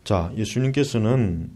자, 예수님께서는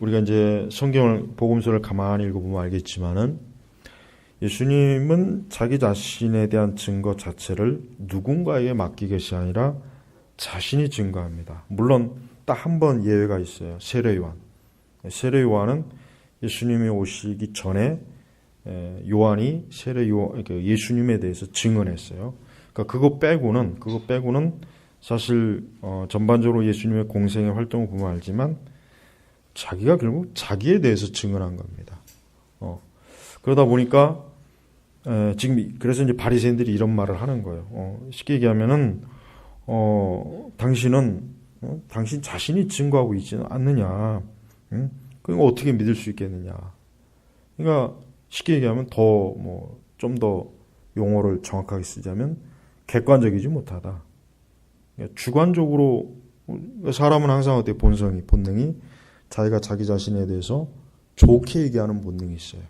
우리가 이제 성경을 복음서를 가만히 읽어보면 알겠지만은 예수님은 자기 자신에 대한 증거 자체를 누군가에게 맡긴 것이 아니라 자신이 증거합니다. 물론 딱 한 번 예외가 있어요. 세례 요한. 세례 요한은 예수님이 오시기 전에 요한이 예수님에 대해서 증언했어요. 그러니까 그거 빼고는 사실 전반적으로 예수님의 공생의 활동을 보면 알지만 자기가 결국 자기에 대해서 증언한 겁니다. 그러다 보니까 지금 그래서 이제 바리새인들이 이런 말을 하는 거예요. 쉽게 얘기하면은 당신 자신이 증거하고 있지는 않느냐? 응? 그러니까 어떻게 믿을 수 있겠느냐? 그러니까 쉽게 얘기하면 좀 더 용어를 정확하게 쓰자면 객관적이지 못하다. 그러니까 주관적으로 사람은 항상 어때 본능이 자기가 자기 자신에 대해서 좋게 얘기하는 본능이 있어요.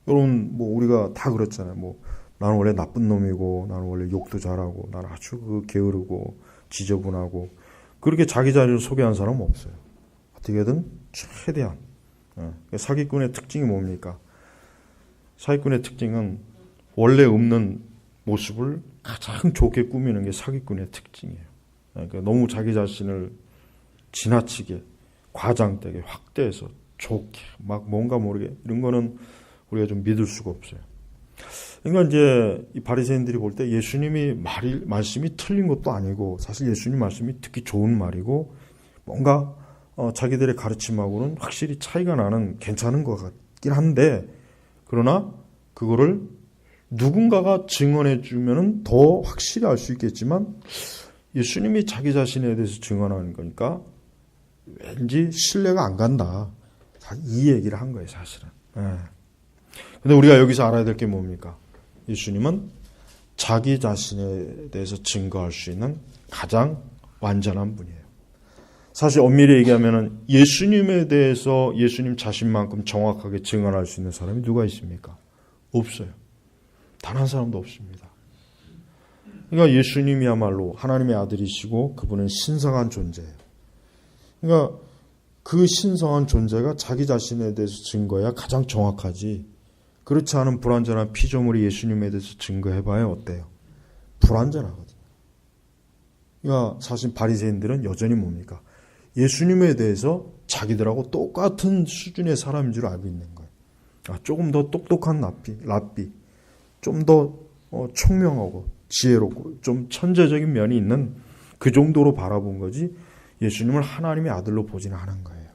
여러분 우리가 다 그렇잖아요. 나는 원래 나쁜 놈이고 나는 원래 욕도 잘하고 나는 아주 게으르고 지저분하고 그렇게 자기 자신을 소개한 사람은 없어요. 어떻게든 최대한. 사기꾼의 특징이 뭡니까? 사기꾼의 특징은 원래 없는 모습을 가장 좋게 꾸미는 게 사기꾼의 특징이에요. 그러니까 너무 자기 자신을 지나치게 과장되게 확대해서 좋게 막 뭔가 모르게 이런 거는 우리가 좀 믿을 수가 없어요. 그러니까 이제 이 바리새인들이 볼 때 예수님이 말씀이 틀린 것도 아니고 사실 예수님 말씀이 듣기 좋은 말이고 뭔가 자기들의 가르침하고는 확실히 차이가 나는 괜찮은 것 같긴 한데 그러나 그거를 누군가가 증언해 주면은 더 확실히 알 수 있겠지만 예수님이 자기 자신에 대해서 증언하는 거니까 왠지 신뢰가 안 간다. 이 얘기를 한 거예요, 사실은. 근데 우리가 여기서 알아야 될 게 뭡니까? 예수님은 자기 자신에 대해서 증거할 수 있는 가장 완전한 분이에요. 사실 엄밀히 얘기하면 예수님에 대해서 예수님 자신만큼 정확하게 증언할 수 있는 사람이 누가 있습니까? 없어요. 단 한 사람도 없습니다. 그러니까 예수님이야말로 하나님의 아들이시고 그분은 신성한 존재예요. 그러니까 그 신성한 존재가 자기 자신에 대해서 증거해야 가장 정확하지. 그렇지 않은 불완전한 피조물이 예수님에 대해서 증거해봐야 어때요? 불완전하거든요. 그러니까 사실 바리새인들은 여전히 뭡니까? 예수님에 대해서 자기들하고 똑같은 수준의 사람인 줄 알고 있는 거예요. 조금 더 똑똑한 랍비, 좀 더 총명하고 지혜롭고 좀 천재적인 면이 있는 그 정도로 바라본 거지 예수님을 하나님의 아들로 보지는 않은 거예요.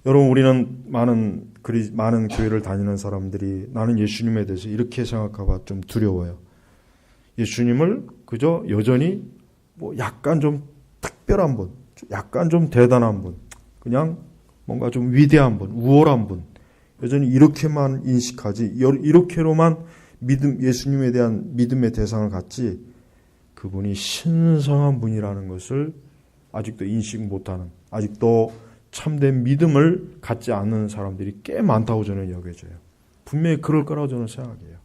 여러분 우리는 많은 교회를 다니는 사람들이 나는 예수님에 대해서 이렇게 생각하고 좀 두려워요. 예수님을 그저 여전히 약간 좀 특별한 분, 약간 좀 대단한 분, 그냥 뭔가 좀 위대한 분, 우월한 분, 여전히 이렇게만 인식하지, 이렇게로만 예수님에 대한 믿음의 대상을 갖지, 그분이 신성한 분이라는 것을 아직도 인식 못하는, 아직도 참된 믿음을 갖지 않는 사람들이 꽤 많다고 저는 여겨져요. 분명히 그럴 거라고 저는 생각해요.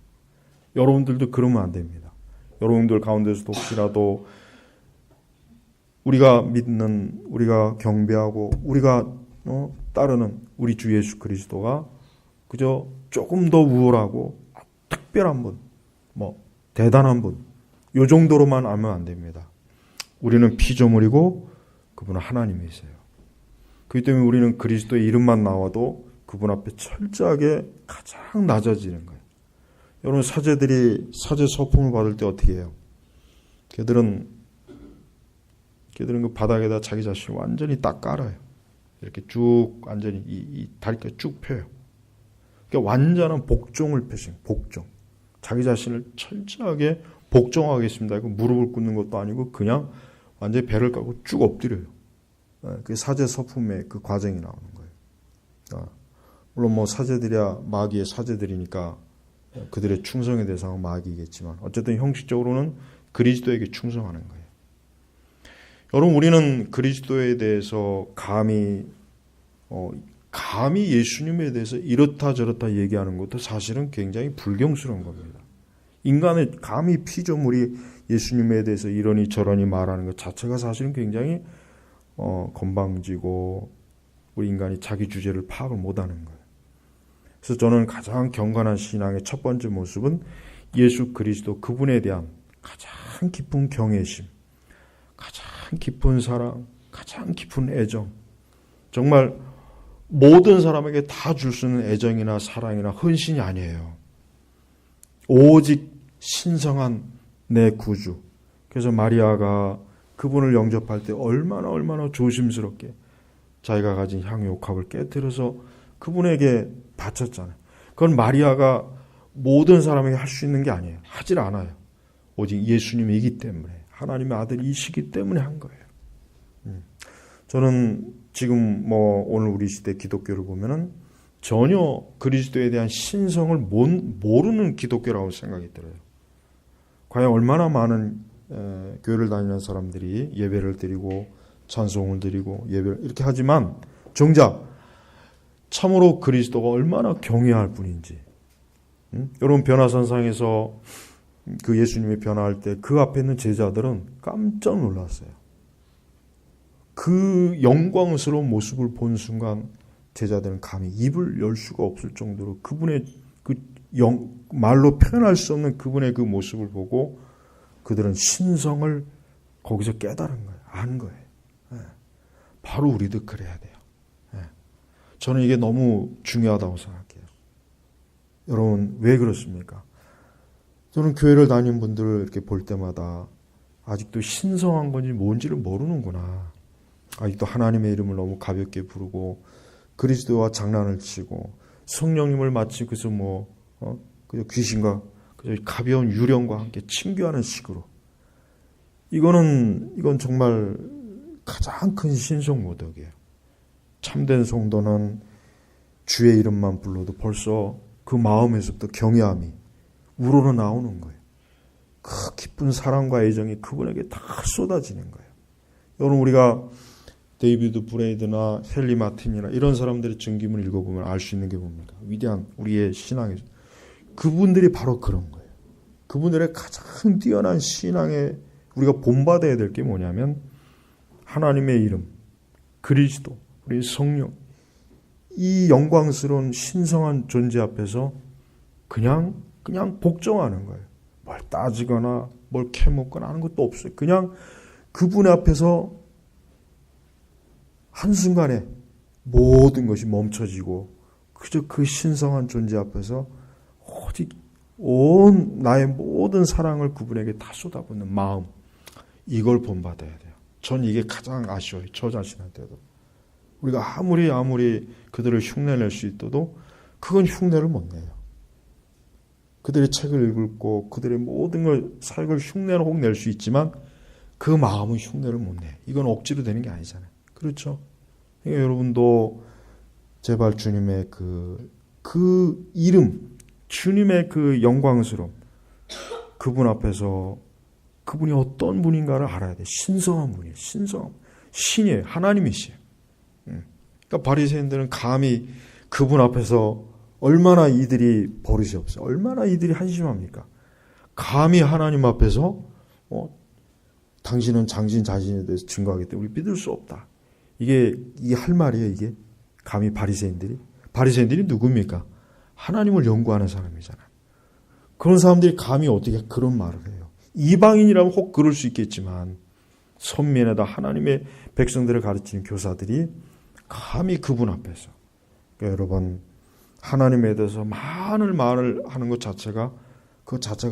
여러분들도 그러면 안 됩니다. 여러분들 가운데서도 혹시라도 우리가 믿는, 우리가 경배하고 우리가 따르는 우리 주 예수 그리스도가 그저 조금 더 우월하고 특별한 분, 대단한 분, 요 정도로만 알면 안 됩니다. 우리는 피조물이고 그분은 하나님이세요. 그렇기 때문에 우리는 그리스도의 이름만 나와도 그분 앞에 철저하게 가장 낮아지는 거예요. 여러분 사제들이 사제 서품을 받을 때 어떻게 해요? 걔들은 그 바닥에다 자기 자신을 완전히 딱 깔아요. 이렇게 쭉 완전히 이 다리까지 쭉 펴요. 그러니까 완전한 복종을 펴신 복종. 자기 자신을 철저하게 복종하겠습니다. 이거 무릎을 꿇는 것도 아니고 그냥 완전히 배를 깔고 쭉 엎드려요. 그 사제 서품의 그 과정이 나오는 거예요. 물론 사제들이야 마귀의 사제들이니까 그들의 충성의 대상은 마귀이겠지만 어쨌든 형식적으로는 그리스도에게 충성하는 거예요. 여러분 우리는 그리스도에 대해서 감히 예수님에 대해서 이렇다 저렇다 얘기하는 것도 사실은 굉장히 불경스러운 겁니다. 인간의 감히 피조물이 예수님에 대해서 이러니 저러니 말하는 것 자체가 사실은 굉장히 건방지고 우리 인간이 자기 주제를 파악을 못하는 거예요. 그래서 저는 가장 경건한 신앙의 첫 번째 모습은 예수 그리스도 그분에 대한 가장 깊은 경외심, 가장 깊은 사랑, 가장 깊은 애정, 정말 모든 사람에게 다 줄 수 있는 애정이나 사랑이나 헌신이 아니에요. 오직 신성한 내 구주. 그래서 마리아가 그분을 영접할 때 얼마나 조심스럽게 자기가 가진 향유옥합을 깨뜨려서 그분에게 바쳤잖아요. 그건 마리아가 모든 사람에게 할 수 있는 게 아니에요. 하질 않아요. 오직 예수님이기 때문에, 하나님의 아들이시기 때문에 한 거예요. 저는 지금 오늘 우리 시대 기독교를 보면은 전혀 그리스도에 대한 신성을 모르는 기독교라고 생각이 들어요. 과연 얼마나 많은 교회를 다니는 사람들이 예배를 드리고 찬송을 드리고 예배를 이렇게 하지만 정작 참으로 그리스도가 얼마나 경외할 분인지. 여러분 변화산상에서 그 예수님이 변화할 때 그 앞에 있는 제자들은 깜짝 놀랐어요. 그 영광스러운 모습을 본 순간 제자들은 감히 입을 열 수가 없을 정도로 그분의 말로 표현할 수 없는 그분의 그 모습을 보고 그들은 신성을 거기서 깨달은 거예요. 안 거예요. 바로 우리도 그래야 돼요. 저는 이게 너무 중요하다고 생각해요. 여러분 왜 그렇습니까? 저는 교회를 다니는 분들을 이렇게 볼 때마다 아직도 신성한 건지 뭔지를 모르는구나. 아직도 하나님의 이름을 너무 가볍게 부르고 그리스도와 장난을 치고 성령님을 마치 그저 그저 귀신과 그저 가벼운 유령과 함께 친교하는 식으로. 이건 정말 가장 큰 신성모독이에요. 참된 성도는 주의 이름만 불러도 벌써 그 마음에서부터 경외함이 우러러 나오는 거예요. 그 깊은 사랑과 애정이 그분에게 다 쏟아지는 거예요. 여러분 우리가 데이비드 브레이드나 헨리 마틴이나 이런 사람들의 증기문을 읽어보면 알 수 있는 게 뭡니까? 위대한 우리의 신앙에서 그분들이 바로 그런 거예요. 그분들의 가장 뛰어난 신앙에 우리가 본받아야 될 게 뭐냐면 하나님의 이름, 그리스도, 우리 성령, 이 영광스러운 신성한 존재 앞에서 그냥 복종하는 거예요. 뭘 따지거나 뭘 캐묻거나 하는 것도 없어요. 그냥 그분 앞에서 한순간에 모든 것이 멈춰지고 그저 그 신성한 존재 앞에서 오직 온 나의 모든 사랑을 그분에게 다 쏟아붓는 마음, 이걸 본받아야 돼요. 전 이게 가장 아쉬워요. 저 자신한테도. 우리가 아무리 그들을 흉내낼 수 있어도 그건 흉내를 못 내요. 그들의 책을 읽고 그들의 모든 걸 사역을 흉내를 혹 낼 수 있지만 그 마음은 흉내를 못 내요. 이건 억지로 되는 게 아니잖아요. 그렇죠? 그러니까 여러분도 제발 주님의 그 이름, 주님의 그 영광스러움, 그분 앞에서 그분이 어떤 분인가를 알아야 돼요. 신성한 분이에요. 신이에요. 하나님이시에요. 그러니까 바리새인들은 감히 그분 앞에서 얼마나 이들이 버릇이 없어요. 얼마나 이들이 한심합니까? 감히 하나님 앞에서 당신은 당신 자신에 대해서 증거하기 때문에 우리 믿을 수 없다. 이게 할 말이에요. 이게 감히 바리새인들이 누굽니까? 하나님을 연구하는 사람이잖아요. 그런 사람들이 감히 어떻게 그런 말을 해요. 이방인이라면 혹 그럴 수 있겠지만 선민에다 하나님의 백성들을 가르치는 교사들이 감히 그분 앞에서, 그러니까 여러분 하나님에 대해서 많은 말을 하는 것 자체가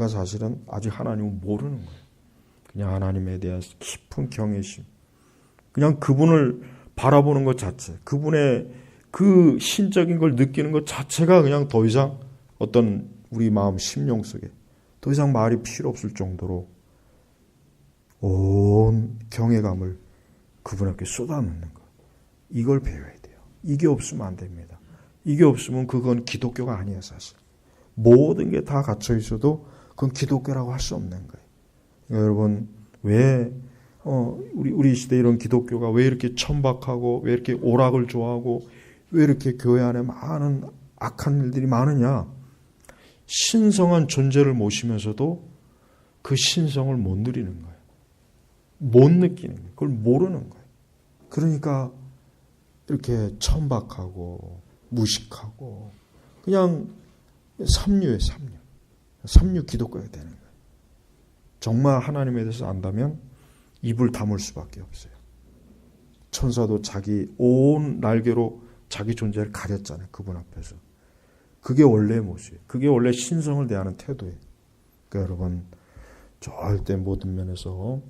사실은 아직 하나님을 모르는 거예요. 그냥 하나님에 대한 깊은 경외심, 그냥 그분을 바라보는 것 자체, 그분의 그 신적인 걸 느끼는 것 자체가 그냥 더 이상 어떤 우리 마음 심령 속에 더 이상 말이 필요 없을 정도로 온 경외감을 그분 앞에 쏟아놓는 것. 이걸 배워야 돼요. 이게 없으면 안 됩니다. 이게 없으면 그건 기독교가 아니에요, 사실. 모든 게 다 갇혀 있어도 그건 기독교라고 할 수 없는 거예요. 그러니까 여러분, 왜 우리 시대에 이런 기독교가 왜 이렇게 천박하고 왜 이렇게 오락을 좋아하고 왜 이렇게 교회 안에 많은 악한 일들이 많으냐? 신성한 존재를 모시면서도 그 신성을 못 누리는 거예요. 못 느끼는 거예요. 그걸 모르는 거예요. 그러니까 이렇게 천박하고 무식하고 그냥 삼류예요. 삼류 기독교가 되는 거예요. 정말 하나님에 대해서 안다면 입을 다물 수밖에 없어요. 천사도 자기 온 날개로 자기 존재를 가렸잖아요. 그분 앞에서. 그게 원래의 모습이에요. 그게 원래 신성을 대하는 태도예요. 그러니까 여러분 절대 모든 면에서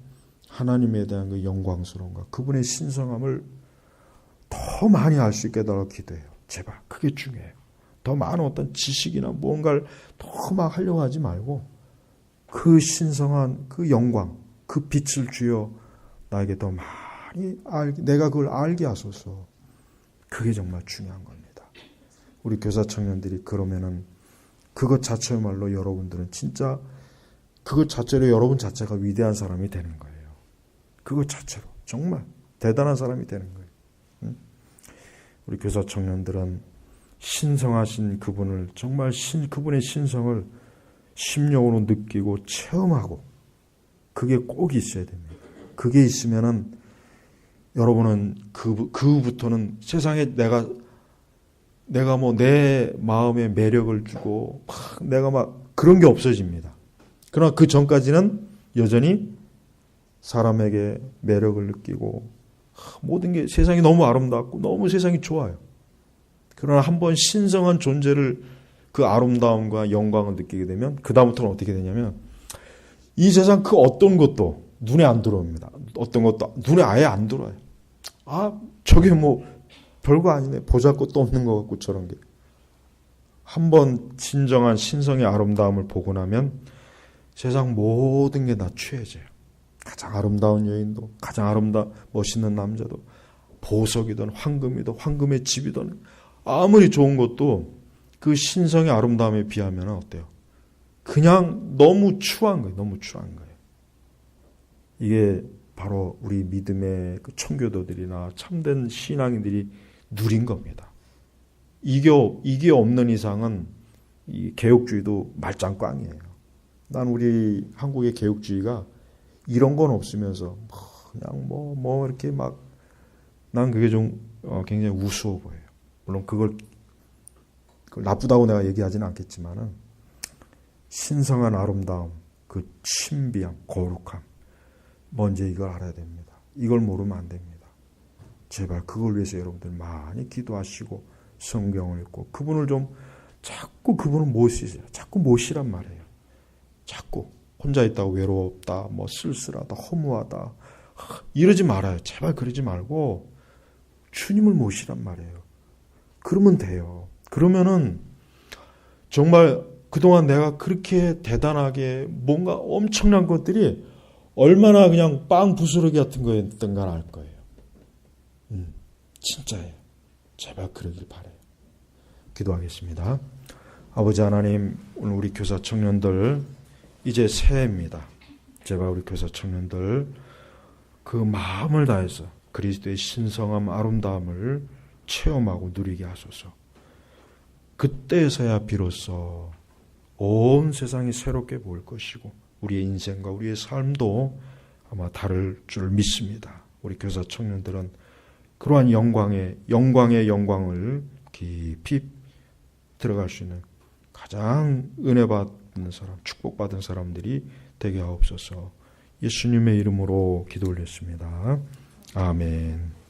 하나님에 대한 그 영광스러움과 그분의 신성함을 더 많이 알 수 있게 달라고 기도해요. 제발 그게 중요해요. 더 많은 어떤 지식이나 무언가를 더 막 하려고 하지 말고 그 신성한 그 영광, 그 빛을 주여 나에게 더 많이 내가 그걸 알게 하소서. 그게 정말 중요한 겁니다. 우리 교사 청년들이 그러면은 그것 자체야말로 여러분들은 진짜 그것 자체로 여러분 자체가 위대한 사람이 되는 거예요. 그것 자체로 정말 대단한 사람이 되는 거예요. 응? 우리 교사 청년들은 신성하신 그분을 정말 그분의 신성을 심령으로 느끼고 체험하고 그게 꼭 있어야 됩니다. 그게 있으면은 여러분은 그부터는 세상에 내가 뭐 내 마음에 매력을 주고 내가 막 그런 게 없어집니다. 그러나 그 전까지는 여전히 사람에게 매력을 느끼고 모든 게 세상이 너무 아름답고 너무 세상이 좋아요. 그러나 한번 신성한 존재를 그 아름다움과 영광을 느끼게 되면 그 다음부터는 어떻게 되냐면 이 세상 그 어떤 것도 눈에 안 들어옵니다. 어떤 것도 눈에 아예 안 들어와요. 저게 뭐 별거 아니네. 보잘것도 없는 것 같고 저런 게. 한번 진정한 신성의 아름다움을 보고 나면 세상 모든 게 다 취해져요. 가장 아름다운 여인도, 가장 멋있는 남자도, 보석이든 황금이든 황금의 집이든 아무리 좋은 것도 그 신성의 아름다움에 비하면 어때요? 그냥 너무 추한 거예요. 너무 추한 거예요. 이게 바로 우리 믿음의 그 청교도들이나 참된 신앙인들이 누린 겁니다. 이게 없는 이상은 이 개혁주의도 말짱꽝이에요. 난 우리 한국의 개혁주의가 이런 건 없으면서 그냥 뭐 이렇게 막 난 그게 좀 굉장히 우스워 보여요. 물론 그걸 나쁘다고 내가 얘기하지는 않겠지만은 신성한 아름다움, 그 신비함, 거룩함 먼저 이걸 알아야 됩니다. 이걸 모르면 안 됩니다. 제발 그걸 위해서 여러분들 많이 기도하시고 성경을 읽고 그분을 좀 자꾸 그분을 모시세요. 자꾸 모시란 말이에요. 자꾸 혼자 있다고 외롭다, 뭐 쓸쓸하다, 허무하다 이러지 말아요. 제발 그러지 말고 주님을 모시란 말이에요. 그러면 돼요. 그러면은 정말 그동안 내가 그렇게 대단하게 뭔가 엄청난 것들이 얼마나 그냥 빵 부스러기 같은 거였던가 알 거예요. 진짜예요. 제발 그러길 바라요. 기도하겠습니다. 아버지 하나님, 오늘 우리 교사 청년들 이제 새해입니다. 제발 우리 교사 청년들 그 마음을 다해서 그리스도의 신성함, 아름다움을 체험하고 누리게 하소서. 그때서야 비로소 온 세상이 새롭게 보일 것이고 우리의 인생과 우리의 삶도 아마 다를 줄 믿습니다. 우리 교사 청년들은 그러한 영광의 영광을 깊이 들어갈 수 있는 가장 은혜받는 사람, 축복받은 사람들이 되게 하옵소서. 예수님의 이름으로 기도 올렸습니다. 아멘.